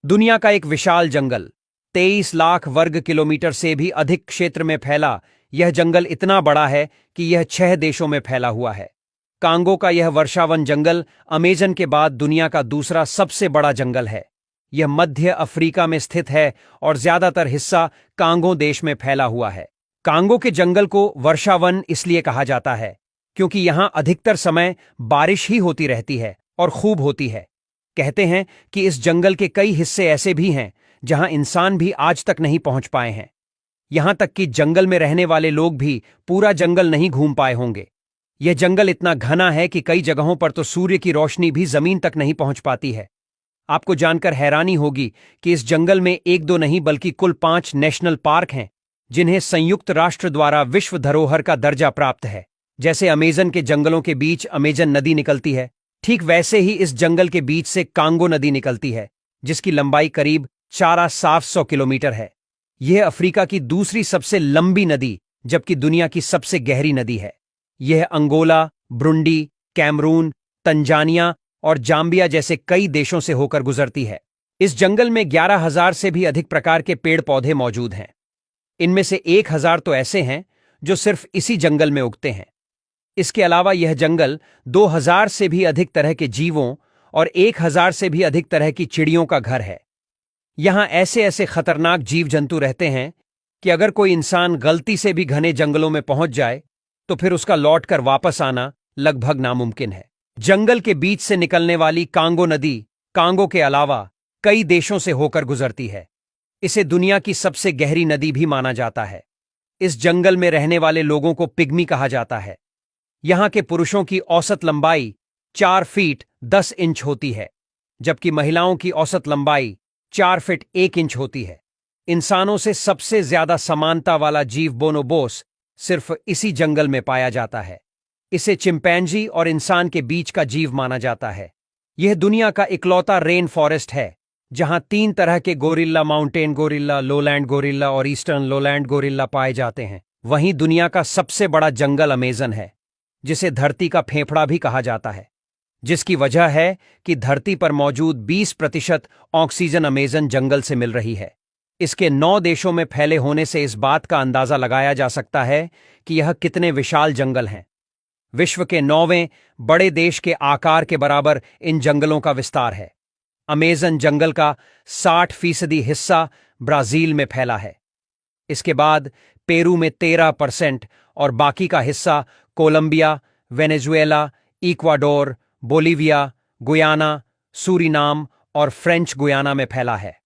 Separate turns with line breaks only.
दुनिया का एक विशाल जंगल, 23 लाख वर्ग किलोमीटर से भी अधिक क्षेत्र में फैला यह जंगल इतना बड़ा है कि यह 6 देशों में फैला हुआ है। कांगो का यह वर्षावन जंगल अमेजन के बाद दुनिया का दूसरा सबसे बड़ा जंगल है। यह मध्य अफ्रीका में स्थित है और ज्यादातर हिस्सा कांगो देश में फैला हुआ है। कांगो के जंगल को वर्षावन इसलिए कहा जाता है क्योंकि यहां अधिकतर समय बारिश ही होती रहती है और खूब होती है। कहते हैं कि इस जंगल के कई हिस्से ऐसे भी हैं जहां इंसान भी आज तक नहीं पहुंच पाए हैं। यहां तक कि जंगल में रहने वाले लोग भी पूरा जंगल नहीं घूम पाए होंगे। यह जंगल इतना घना है कि कई जगहों पर तो सूर्य की रोशनी भी जमीन तक नहीं पहुंच पाती है। आपको जानकर हैरानी होगी कि इस जंगल में एक दो नहीं बल्कि कुल 5 नेशनल पार्क हैं, जिन्हें संयुक्त राष्ट्र द्वारा विश्व धरोहर का दर्जा प्राप्त है। जैसे अमेजन के जंगलों के बीच अमेजन नदी निकलती है, ठीक वैसे ही इस जंगल के बीच से कांगो नदी निकलती है, जिसकी लंबाई करीब 4,700 किलोमीटर है। यह अफ्रीका की दूसरी सबसे लंबी नदी जबकि दुनिया की सबसे गहरी नदी है। यह अंगोला, ब्रुंडी, कैमरून, तंजानिया और जाम्बिया जैसे कई देशों से होकर गुजरती है। इस जंगल में 11,000 से भी अधिक प्रकार के पेड़ पौधे मौजूद हैं। इनमें से 1,000 तो ऐसे हैं जो सिर्फ इसी जंगल में उगते हैं। इसके अलावा यह जंगल 2,000 से भी अधिक तरह के जीवों और 1,000 से भी अधिक तरह की चिड़ियों का घर है। यहां ऐसे ऐसे खतरनाक जीव जंतु रहते हैं कि अगर कोई इंसान गलती से भी घने जंगलों में पहुंच जाए तो फिर उसका लौटकर वापस आना लगभग नामुमकिन है। जंगल के बीच से निकलने वाली कांगो नदी कांगो के अलावा कई देशों से होकर गुजरती है। इसे दुनिया की सबसे गहरी नदी भी माना जाता है। इस जंगल में रहने वाले लोगों को पिग्मी कहा जाता है। यहां के पुरुषों की औसत लंबाई 4 फीट 10 इंच होती है, जबकि महिलाओं की औसत लंबाई 4 फीट 1 इंच होती है। इंसानों से सबसे ज्यादा समानता वाला जीव बोनोबोस सिर्फ इसी जंगल में पाया जाता है। इसे चिंपैंजी और इंसान के बीच का जीव माना जाता है। यह दुनिया का इकलौता रेन फॉरेस्ट है जहां 3 तरह के gorilla, mountain gorilla, lowland gorilla और ईस्टर्न लोलैंड गोरिल्ला पाए जाते हैं। वहीं दुनिया का सबसे बड़ा जंगल अमेजन है, जिसे धरती का फेफड़ा भी कहा जाता है, जिसकी वजह है कि धरती पर मौजूद 20% ऑक्सीजन अमेजन जंगल से मिल रही है। इसके 9 देशों में फैले होने से इस बात का अंदाजा लगाया जा सकता है कि यह कितने विशाल जंगल हैं। विश्व के 9वें बड़े देश के आकार के बराबर इन जंगलों का विस्तार है। अमेजन जंगल का 60% हिस्सा ब्राजील में फैला है। इसके बाद पेरू में 13% और बाकी का हिस्सा Colombia, Venezuela, Ecuador, Bolivia, Guyana, Suriname और फ्रेंच गुयाना में फैला है।